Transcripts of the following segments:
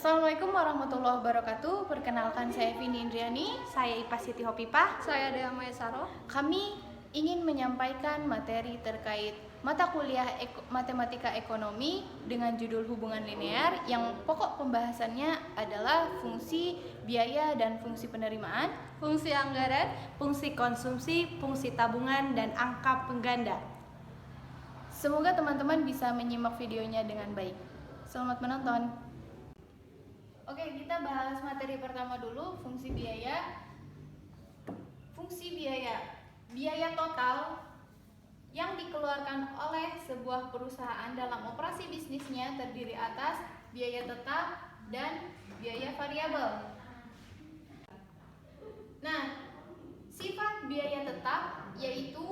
Assalamualaikum warahmatullahi wabarakatuh. Perkenalkan, saya Vini Indriani. Saya Ipa Siti Hopipa. Saya Dea Maya Saro. Kami ingin menyampaikan materi terkait mata kuliah Matematika Ekonomi dengan judul hubungan linear yang pokok pembahasannya adalah fungsi biaya dan fungsi penerimaan, Fungsi anggaran, Fungsi konsumsi, fungsi tabungan, dan angka pengganda. Semoga teman-teman bisa menyimak videonya dengan baik. Selamat menonton. Oke, kita bahas materi pertama dulu, fungsi biaya. Fungsi biaya total yang dikeluarkan oleh sebuah perusahaan dalam operasi bisnisnya terdiri atas biaya tetap dan biaya variabel. Nah, sifat biaya tetap yaitu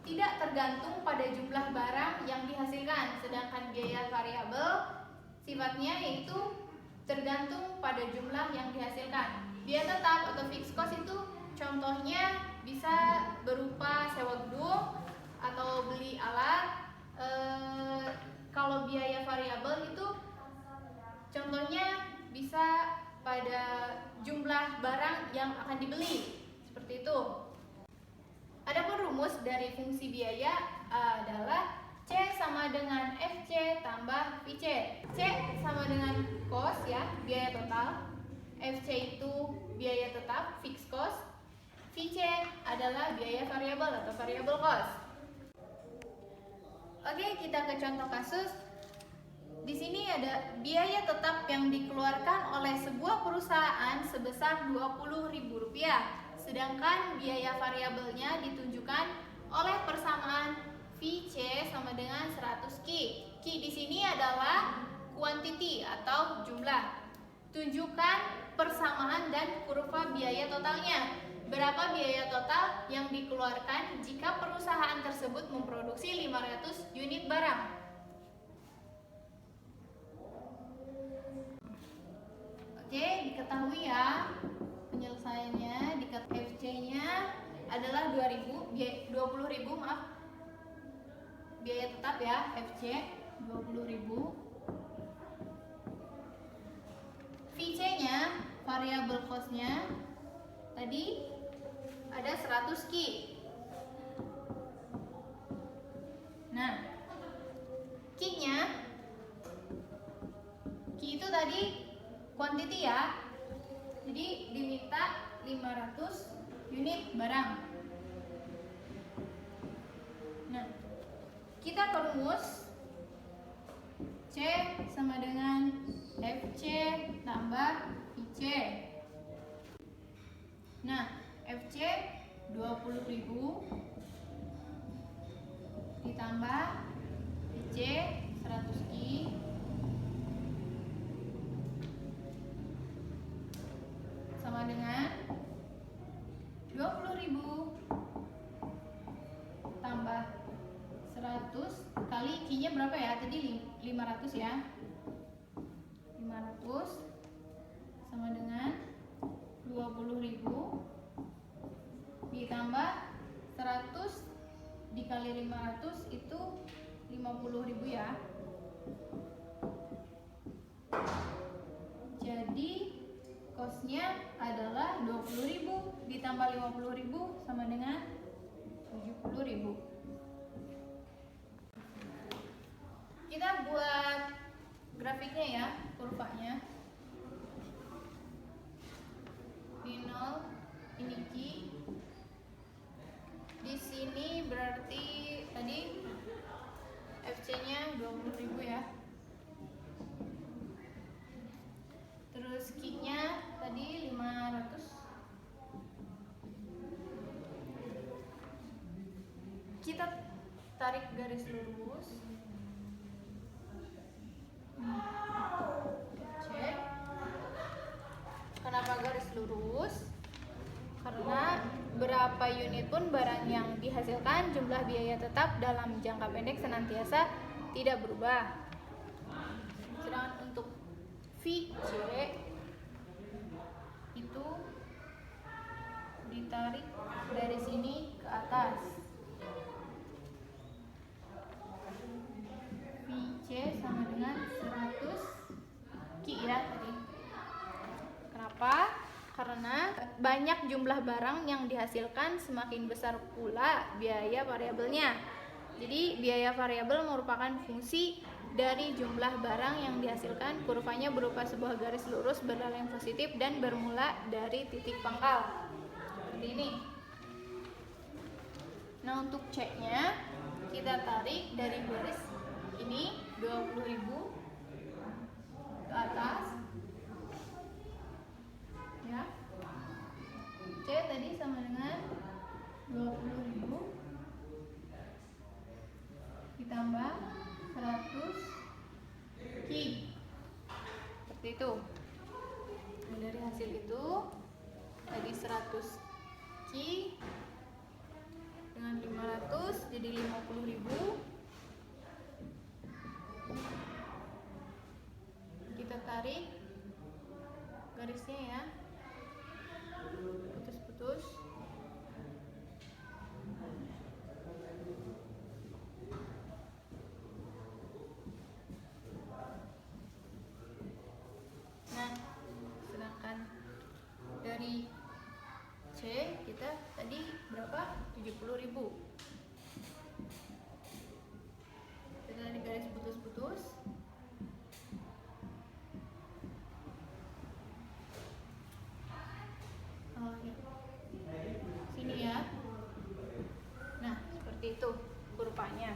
tidak tergantung pada jumlah barang yang dihasilkan, sedangkan biaya variabel sifatnya yaitu tergantung pada jumlah yang dihasilkan. Biaya tetap atau fixed cost itu contohnya bisa berupa sewa gedung atau beli alat. Kalau biaya variabel itu contohnya bisa pada jumlah barang yang akan dibeli, seperti itu. Adapun rumus dari fungsi biaya adalah C sama dengan FC tambah VC. C sama dengan cost ya, biaya total. FC itu biaya tetap, fixed cost. VC adalah biaya variabel atau variable cost. Oke, kita ke contoh kasus. Di sini ada biaya tetap yang dikeluarkan oleh sebuah perusahaan sebesar Rp20.000, sedangkan biaya variabelnya ditunjukkan oleh persamaan VC sama dengan 100 Q. Q di sini adalah quantity atau jumlah. Tunjukkan persamaan dan kurva biaya totalnya. Berapa biaya total yang dikeluarkan jika perusahaan tersebut memproduksi 500 unit barang? Oke, diketahui ya penyelesaiannya. FC-nya adalah 20.000, maaf. Biaya tetap ya, FC 20.000. VC-nya, variable cost-nya tadi ada 100 Q. Nah, Q-nya, Q itu tadi quantity ya. Jadi diminta 500 unit barang. Nah, kita ke rumus C sama dengan FC tambah VC. Nah, FC 20.000 ditambah VC 100 Q sama dengan 20.000 tambah 100 kali Q-nya berapa ya? Tadi 500 ya. 500 sama dengan 20.000 ditambah 100 dikali 500 itu 50.000 ya. Jadi cost-nya adalah 20.000 ditambah 50.000 sama dengan 70.000. Kita buat grafiknya ya, kurvanya. Di 0 ini Q. Di sini berarti tadi FC-nya 20.000 ya. Terus Q-nya tadi 500. Kita tarik garis lurus. Cek. Kenapa garis lurus? Karena berapa unit pun barang yang dihasilkan, jumlah biaya tetap dalam jangka pendek senantiasa tidak berubah. Sedangkan untuk VC itu ditarik dari sini ke atas. VC sama dengan 100 Q ya tadi. Kenapa? Karena banyak jumlah barang yang dihasilkan, semakin besar pula biaya variabelnya. Jadi biaya variabel merupakan fungsi dari jumlah barang yang dihasilkan. Kurvanya berupa sebuah garis lurus berlalu positif dan bermula dari titik pangkal. Seperti ini. Nah, untuk C-nya kita tarik dari garis ini 20.000 ke atas. Ya. C tadi sama dengan 20.000 ditambah 100 Ki. Seperti itu. Nah, dari hasil itu tadi 100 Ki dengan 500 jadi 50.000. Kita tarik garisnya ya. Putus-putus. Nah, sedangkan dari C kita tadi berapa? 70.000. Kita tadi garis putus-putus. Oh, ya. Sini ya. Nah, seperti itu kurvanya.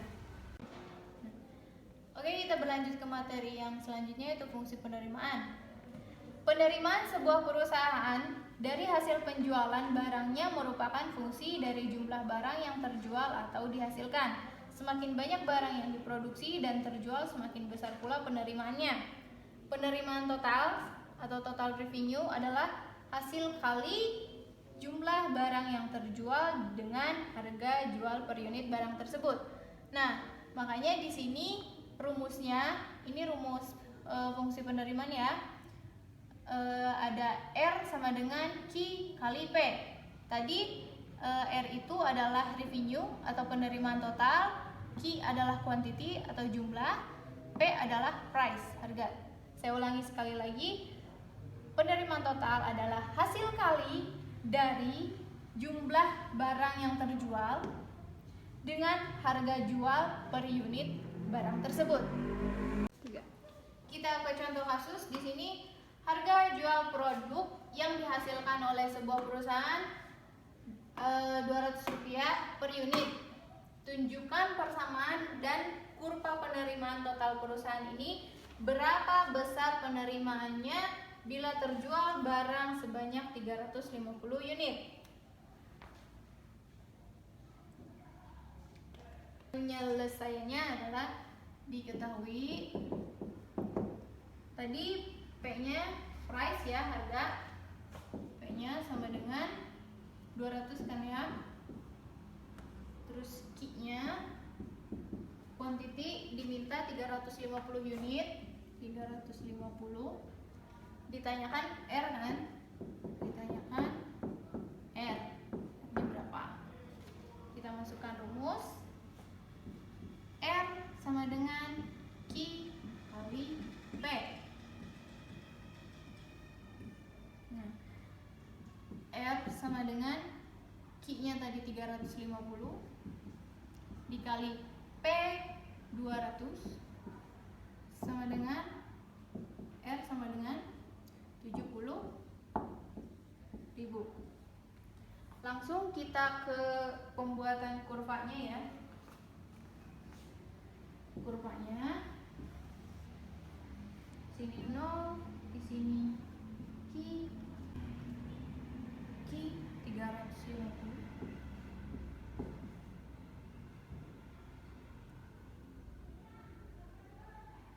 Oke, kita berlanjut ke materi yang selanjutnya, yaitu fungsi penerimaan. Penerimaan sebuah perusahaan dari hasil penjualan barangnya merupakan fungsi dari jumlah barang yang terjual atau dihasilkan. Semakin banyak barang yang diproduksi dan terjual, semakin besar pula penerimaannya. Penerimaan total atau total revenue adalah hasil kali jumlah barang yang terjual dengan harga jual per unit barang tersebut. Nah, makanya di sini rumusnya, ini rumus fungsi penerimaan ya. Ada R sama dengan Q kali P. Tadi R itu adalah revenue atau penerimaan total, Q adalah quantity atau jumlah, P adalah price, harga. Saya ulangi sekali lagi. Penerimaan total adalah hasil kali dari jumlah barang yang terjual dengan harga jual per unit barang tersebut. Kita ke contoh kasus di sini. Harga jual produk yang dihasilkan oleh sebuah perusahaan Rp200 per unit. Tunjukkan persamaan dan kurva penerimaan total perusahaan ini. Berapa besar penerimaannya bila terjual barang sebanyak 350 unit. Penyelesaiannya adalah diketahui tadi P-nya price ya, harga. P-nya sama dengan 200 kan ya. Terus Q-nya quantity diminta 350 unit, 350. Ditanyakan R kan? Ditanyakan R. Ini berapa? Kita masukkan rumus. R sama dengan Q kali P. Nah, R sama dengan Q-nya tadi 350 dikali P 200 sama dengan R sama dengan 70.000. Langsung kita ke pembuatan kurvanya ya. Kurvanya sini 0, di sini Q 350.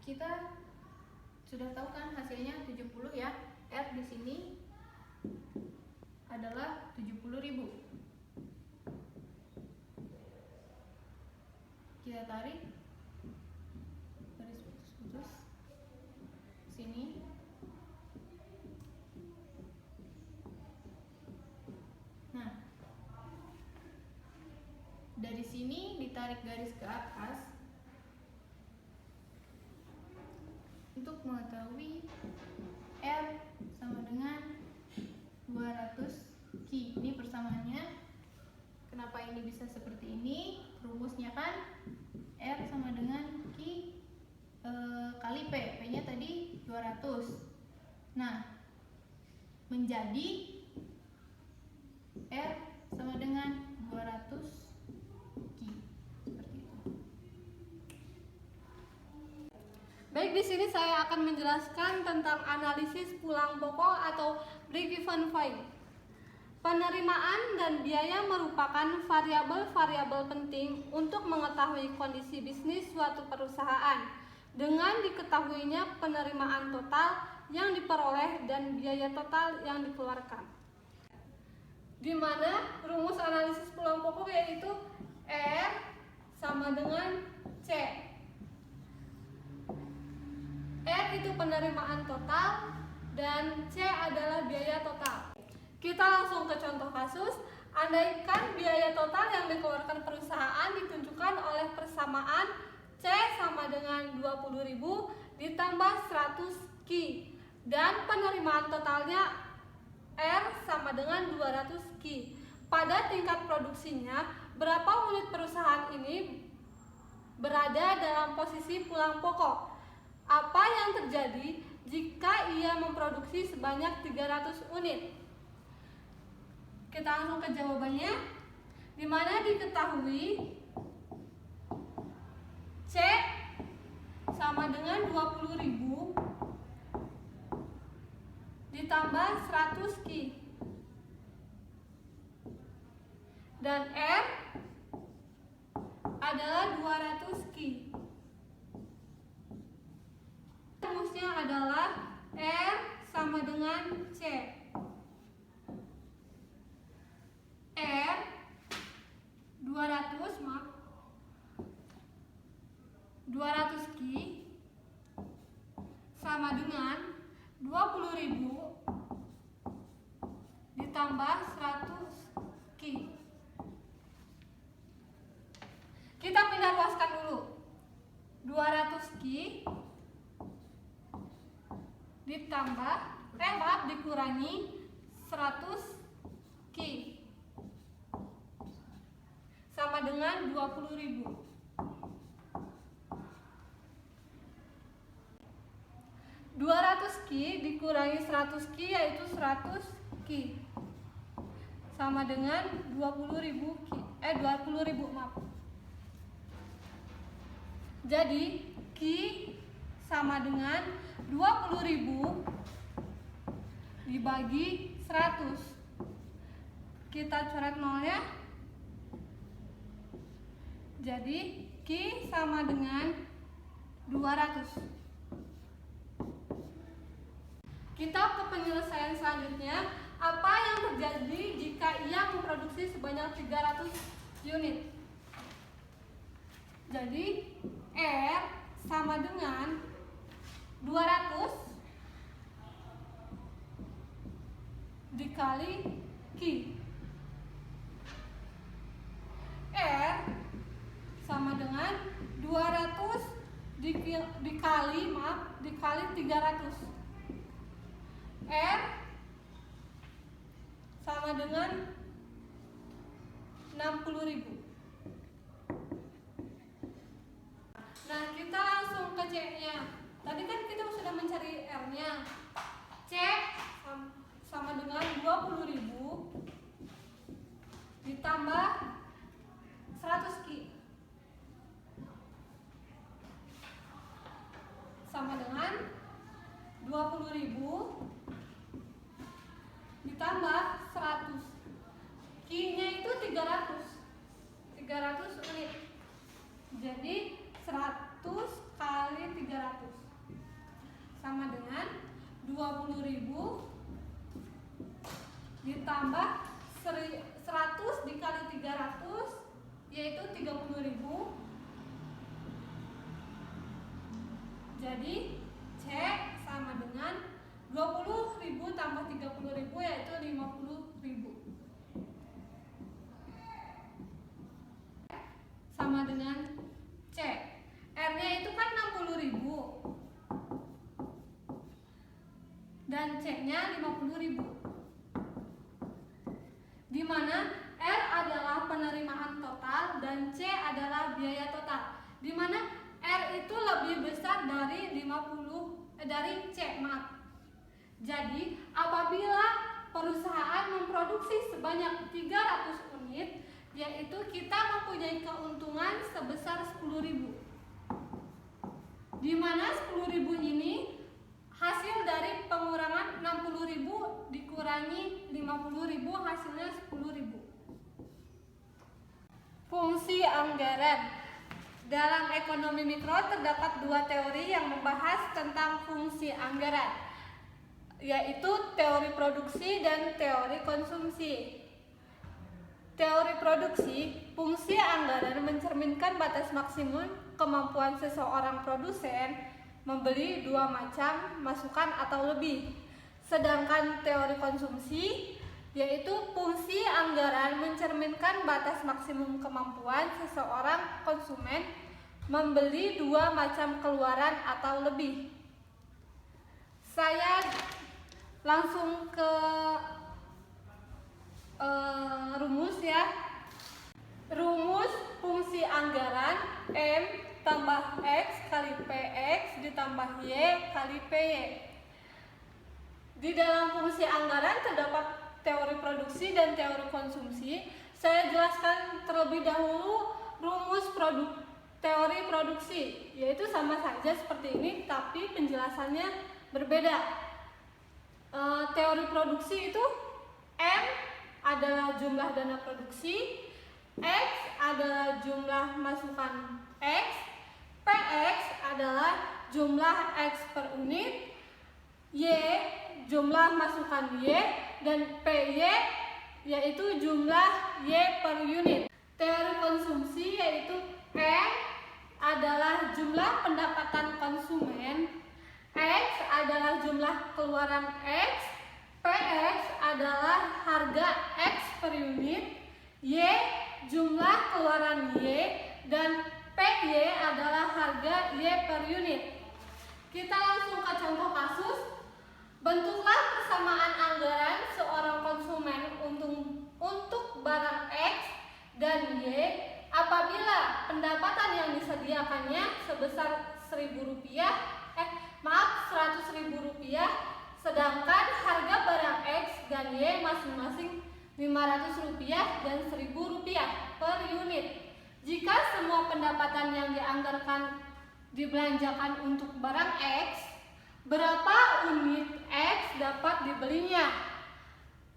Kita sudah tahu kan hasilnya 70 ya. R di sini adalah 70.000. Kita tarik garis putus-putus sini. Nah, dari sini ditarik garis ke atas untuk mengetahui bisa seperti ini rumusnya kan, R sama dengan Q kali P. P-nya tadi 200. Nah, menjadi R sama dengan 200 Q. Seperti itu. Baik, di sini saya akan menjelaskan tentang analisis pulang pokok atau break-even point. Penerimaan dan biaya merupakan variabel-variabel penting untuk mengetahui kondisi bisnis suatu perusahaan. Dengan diketahuinya penerimaan total yang diperoleh dan biaya total yang dikeluarkan. Di mana rumus analisis pulang pokok yaitu R sama dengan C. R itu penerimaan total dan C adalah biaya total. Kita langsung ke contoh kasus. Andaikan biaya total yang dikeluarkan perusahaan ditunjukkan oleh persamaan C sama dengan 20.000 ditambah 100 Q dan penerimaan totalnya R sama dengan 200 Q. Pada tingkat produksinya, berapa unit perusahaan ini berada dalam posisi pulang pokok? Apa yang terjadi jika ia memproduksi sebanyak 300 unit? Kita langsung ke jawabannya, di mana diketahui C sama dengan 20.000 ditambah 100 Q dan R adalah 200 Q. Rumusnya adalah R sama dengan C. R 200 Q sama dengan 20.000 ditambah 100 Q. Kita pindah luaskan dulu. 200 Q ditambah dikurangi 100 Q sama dengan 20.000. 200 Q dikurangi 100 Q yaitu 100 Q sama dengan 20.000 maaf. Jadi Q sama dengan 20.000 dibagi 100. Kita coret nolnya. Jadi Q sama dengan 200. Kita ke penyelesaian selanjutnya. Apa yang terjadi jika ia memproduksi sebanyak 300 unit? Jadi R sama dengan 200 dikali Q. R sama dengan 200 dikali 300. R sama dengan 60.000. Nah, kita langsung ke C-nya. Tadi kan kita sudah mencari R-nya. C sama dengan 20.000 ditambah 100 Q sama dengan 20.000 ditambah 100. Q-nya itu 300 unit. Jadi 100 kali 300 sama dengan 20.000 ditambah 100 dikali 300 yaitu 30.000. Jadi C sama dengan 20.000 tambah 30.000 yaitu 50.000. Sama dengan C. R-nya itu kan 60.000 dan C-nya 50.000. Di mana R adalah penerimaan total dan C adalah biaya total. Di mana R itu lebih besar dari C, maaf. Jadi, apabila perusahaan memproduksi sebanyak 300 unit, yaitu kita mempunyai keuntungan sebesar 10.000. Di mana 10.000 ini hasil dari pengurangan 60.000 dikurangi 50.000, hasilnya 10.000. Fungsi anggaran. Dalam ekonomi mikro terdapat dua teori yang membahas tentang fungsi anggaran, yaitu teori produksi dan teori konsumsi. Teori produksi, fungsi anggaran mencerminkan batas maksimum kemampuan seseorang produsen membeli dua macam masukan atau lebih. Sedangkan teori konsumsi, yaitu fungsi anggaran mencerminkan batas maksimum kemampuan seseorang konsumen membeli dua macam keluaran atau lebih. Saya langsung ke rumus ya. Rumus fungsi anggaran M tambah X kali PX ditambah Y kali PY. Di dalam fungsi anggaran terdapat teori produksi dan teori konsumsi. Saya jelaskan terlebih dahulu rumus teori produksi, yaitu sama saja seperti ini tapi penjelasannya berbeda. Teori produksi itu M adalah jumlah dana produksi, X adalah jumlah masukan X, PX adalah jumlah X per unit, Y jumlah masukan Y, dan PY yaitu jumlah Y per unit. Teori konsumsi yaitu M adalah jumlah pendapatan konsumen, X adalah jumlah keluaran X, PX adalah harga X per unit, Y jumlah keluaran Y, dan PY adalah harga Y per unit. Kita langsung ke contoh kasus. Bentuklah persamaan anggaran seorang konsumen untuk barang X dan Y apabila pendapatan yang disediakannya sebesar Rp1.000, sedangkan harga barang X dan Y masing-masing Rp500 dan Rp1.000 per unit. Jika semua pendapatan yang dianggarkan dibelanjakan untuk barang X, berapa unit X dapat dibelinya?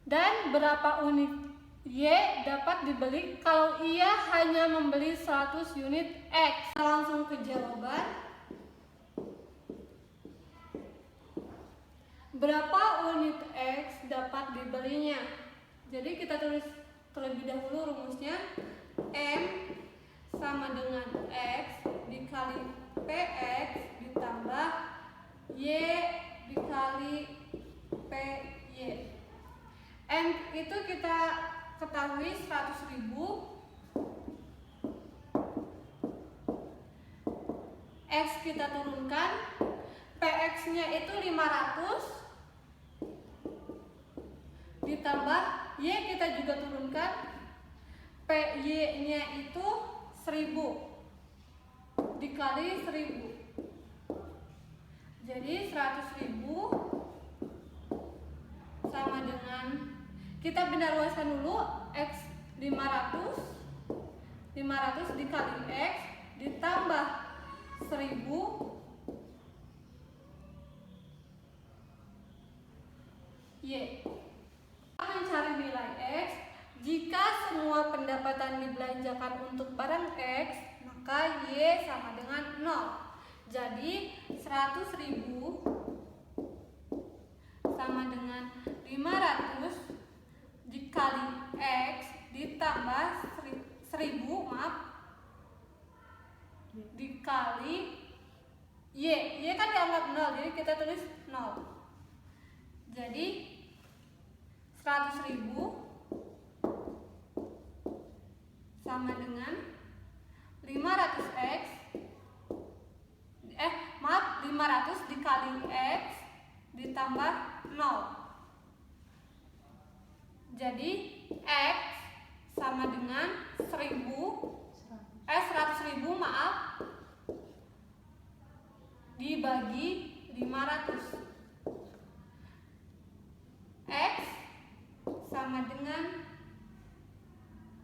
Dan berapa unit Y dapat dibeli kalau ia hanya membeli 100 unit X? Langsung ke jawaban. Berapa unit X dapat dibelinya? Jadi kita tulis terlebih dahulu rumusnya. M sama dengan X dikali PX ditambah Y dikali PY. M itu kita ketahui 100.000. X kita turunkan, PX nya itu 500 ditambah Y kita juga turunkan, PY nya itu 1000 dikali 1000. Jadi 100.000 sama dengan, kita benda ruaskan dulu, X 500 dikali X ditambah 1000 Y. Mencari nilai X, jika semua pendapatan dibelanjakan untuk barang X, maka Y sama dengan 0. Jadi 100.000 sama dengan 500 dikali X ditambah 1000 dikali Y. Y kan dianggap 0, jadi kita tulis 0. Jadi 100.000 sama dengan 500X 500 dikali X ditambah 0. Jadi X sama dengan 1000 100.000 maaf dibagi 500. X sama dengan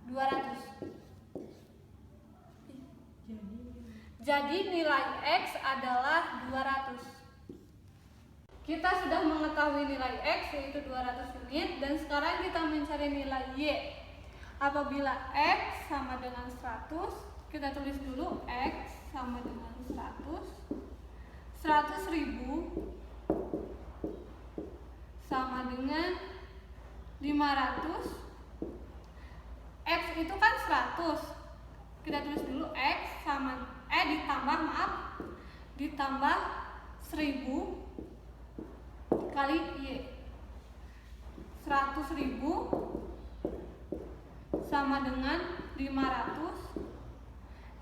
200. Jadi nilai X adalah 200. Kita sudah mengetahui nilai X yaitu 200 unit, dan sekarang kita mencari nilai Y. Apabila X sama dengan 100, kita tulis dulu X sama dengan 100. 100.000 sama dengan 500. X itu kan 100. Kita tulis dulu X sama ditambah 1000 kali Y. 100.000 sama dengan 500.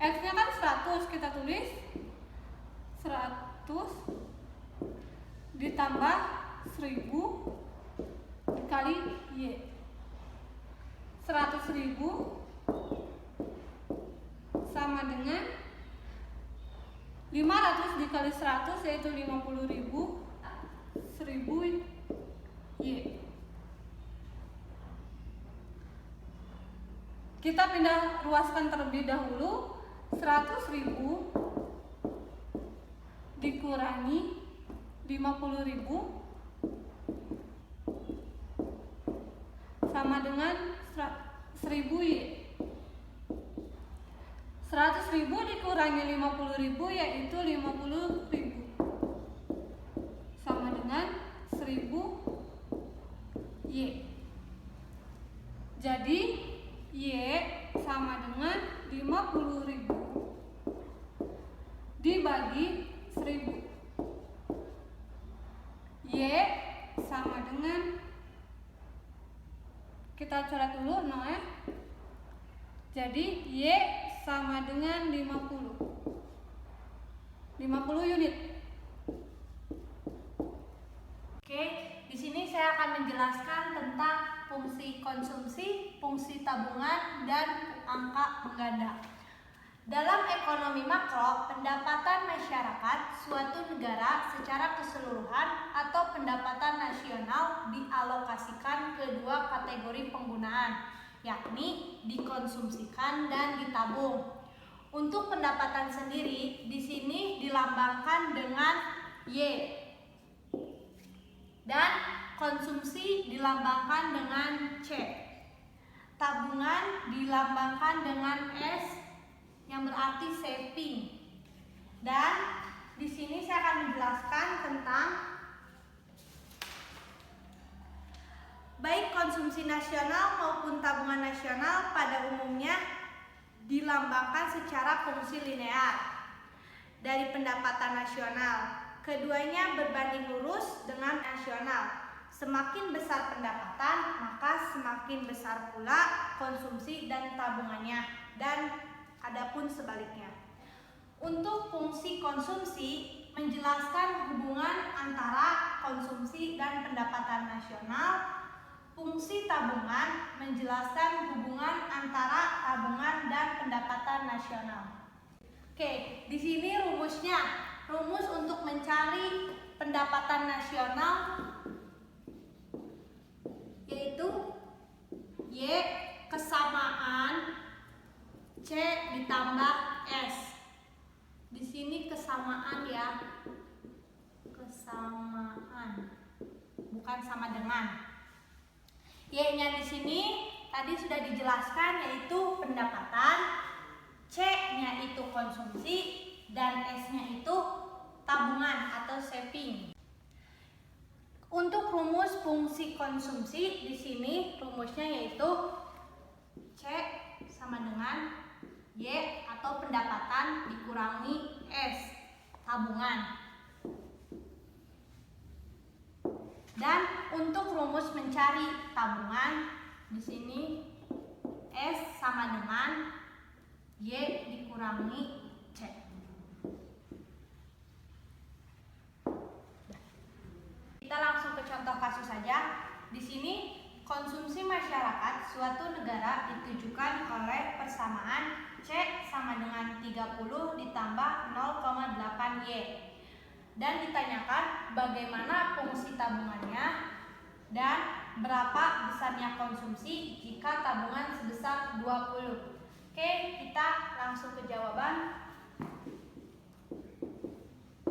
X nya kan 100, kita tulis 100 ditambah 1000 kali Y. 100.000 sama dengan 500 dikali 100 yaitu 50.000. 1000 Y. Kita pindah ruaskan terlebih dahulu. 100.000 dikurangi 50.000 sama dengan 1000 Y. 100.000 dikurangi 50.000 yaitu 50.000 sama dengan 1000 Y. Jadi Y sama dengan 50.000 dibagi 1000. Y sama dengan, kita coret dulu 0 ya. Jadi Y sama dengan 50 unit. Oke, di sini saya akan menjelaskan tentang fungsi konsumsi, fungsi tabungan, dan angka mengganda. Dalam ekonomi makro, pendapatan masyarakat suatu negara secara keseluruhan atau pendapatan nasional dialokasikan ke dua kategori penggunaan, yakni dikonsumsikan dan ditabung. Untuk pendapatan sendiri di sini dilambangkan dengan Y dan konsumsi dilambangkan dengan C. Tabungan dilambangkan dengan S yang berarti saving. Dan di sini saya akan menjelaskan tentang baik konsumsi nasional maupun tabungan nasional pada umumnya dilambangkan secara fungsi linear dari pendapatan nasional. Keduanya berbanding lurus dengan nasional. Semakin besar pendapatan, maka semakin besar pula konsumsi dan tabungannya, dan adapun sebaliknya. Untuk fungsi konsumsi menjelaskan hubungan antara konsumsi dan pendapatan nasional. Fungsi tabungan menjelaskan hubungan antara tabungan dan pendapatan nasional. Oke, di sini rumusnya. Rumus untuk mencari pendapatan nasional yaitu Y kesamaan C ditambah S. Di sini kesamaan ya. Kesamaan. Bukan sama dengan. Y-nya di sini tadi sudah dijelaskan yaitu pendapatan, C-nya itu konsumsi, dan S-nya itu tabungan atau saving. Untuk rumus fungsi konsumsi di sini rumusnya yaitu C sama dengan Y atau pendapatan dikurangi S, tabungan. Dan untuk rumus mencari tabungan di sini S sama dengan Y dikurangi C. Kita langsung ke contoh kasus saja. Di sini konsumsi masyarakat suatu negara ditujukan oleh persamaan C sama dengan 30 ditambah 0,8Y. Dan ditanyakan bagaimana fungsi tabungannya dan berapa besarnya konsumsi jika tabungan sebesar 20. Oke, kita langsung ke jawaban.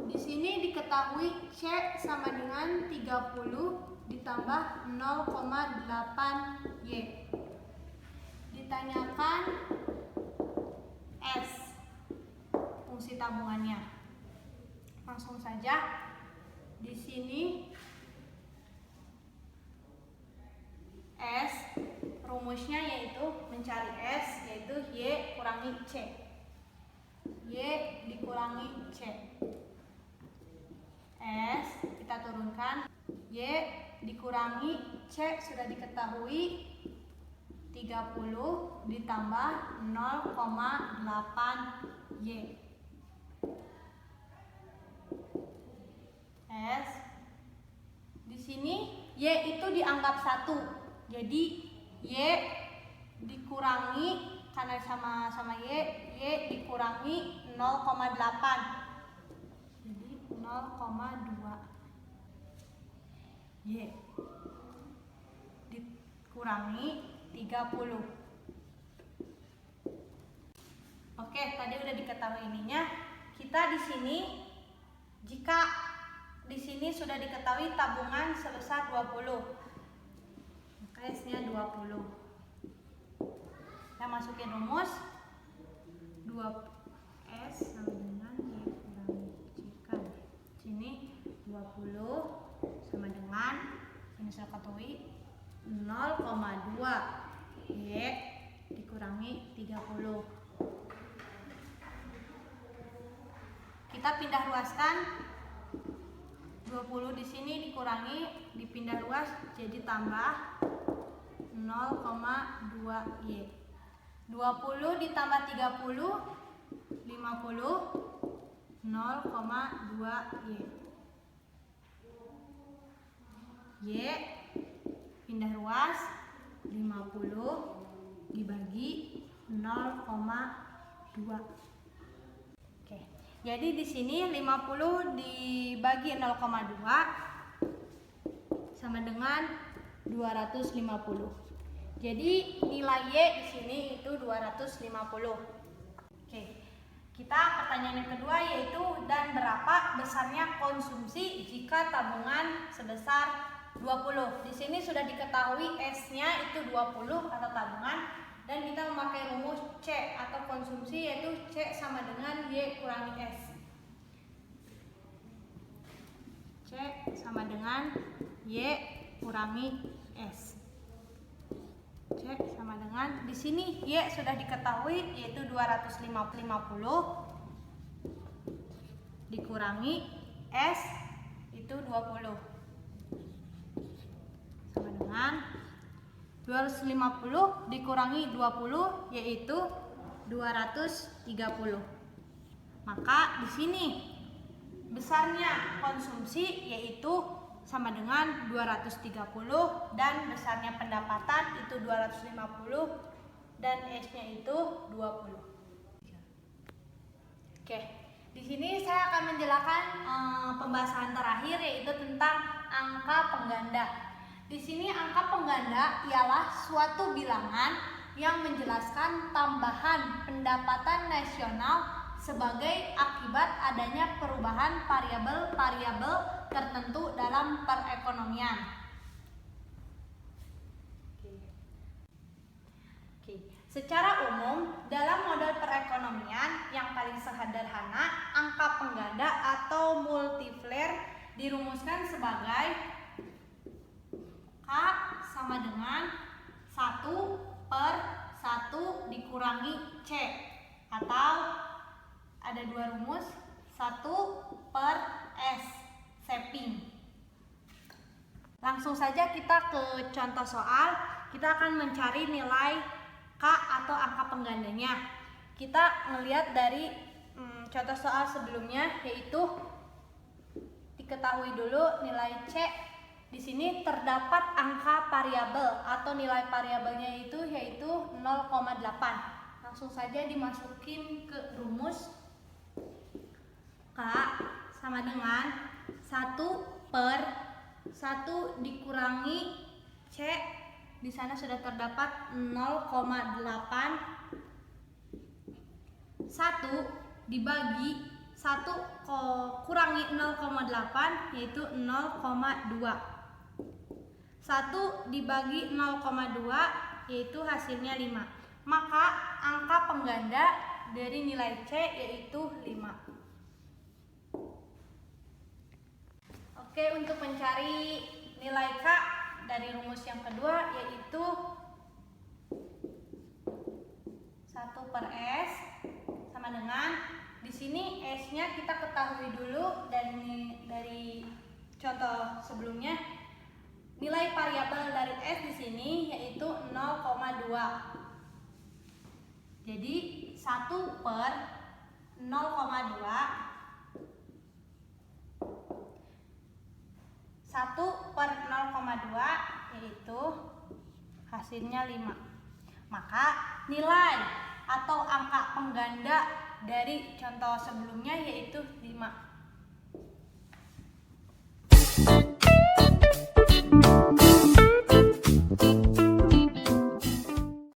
Di sini diketahui C sama dengan 30 ditambah 0,8Y. Ditanyakan S fungsi tabungannya. Langsung saja. Di sini S rumusnya yaitu mencari S yaitu Y kurangi C. Y dikurangi C. S kita turunkan, Y dikurangi C sudah diketahui 30 ditambah 0,8Y. S di sini Y itu dianggap 1. Jadi Y dikurangi karena sama Y dikurangi 0,8. Jadi 0,2 Y dikurangi 30. Oke, tadi udah diketahui ininya. Kita di sini jika di sini sudah diketahui tabungan sebesar 20. Maka S-nya 20. Kita masukin rumus 2S sama dengan Y kurangi C kan. Sini 20 sama dengan ini saya ketahui 0,2 Y dikurangi 30. Kita pindah ruaskan 20 di sini dikurangi dipindah ruas jadi tambah 0,2Y. 20 ditambah 30 50 0,2Y. Y pindah ruas 50 dibagi 0,2. Oke. Jadi di sini 50 dibagi 0,2 sama dengan 250. Jadi nilai Y di sini itu 250. Oke. Kita pertanyaan yang kedua yaitu dan berapa besarnya konsumsi jika tabungan sebesar 20. Di sini sudah diketahui S-nya itu 20 atau tabungan dan kita memakai rumus C atau konsumsi yaitu C sama dengan Y kurangi S. C sama dengan Y kurangi S. C sama dengan di sini Y sudah diketahui yaitu 250 dikurangi S itu 20 sama dengan 250 dikurangi 20 yaitu 230. Maka di sini besarnya konsumsi yaitu sama dengan 230 dan besarnya pendapatan itu 250 dan S-nya itu 20. Oke, di sini saya akan menjelaskan pembahasan terakhir yaitu tentang angka pengganda. Di sini angka pengganda ialah suatu bilangan yang menjelaskan tambahan pendapatan nasional sebagai akibat adanya perubahan variabel-variabel tertentu dalam perekonomian. Secara umum, dalam model perekonomian yang paling sederhana, angka pengganda atau multiplier dirumuskan sebagai K sama dengan 1/1 dikurangi C, atau ada dua rumus 1/S shaping. Langsung saja kita ke contoh soal. Kita akan mencari nilai K atau angka penggandanya. Kita melihat dari contoh soal sebelumnya yaitu diketahui dulu nilai C. Di sini terdapat angka variabel atau nilai variabelnya itu yaitu 0,8. Langsung saja dimasukin ke rumus. K sama dengan 1/1 dikurangi C. Di sana sudah terdapat 0,8. 1 dibagi 1 kurangi 0,8 yaitu 0,2. 1 dibagi 0,2 yaitu hasilnya 5. Maka angka pengganda dari nilai C yaitu 5. Oke, untuk mencari nilai K dari rumus yang kedua yaitu 1/S sama dengan, di sini S-nya kita ketahui dulu dari contoh sebelumnya. Nilai variabel dari S di sini yaitu 0,2. Jadi 1/0,2 yaitu hasilnya 5. Maka nilai atau angka pengganda dari contoh sebelumnya yaitu 5.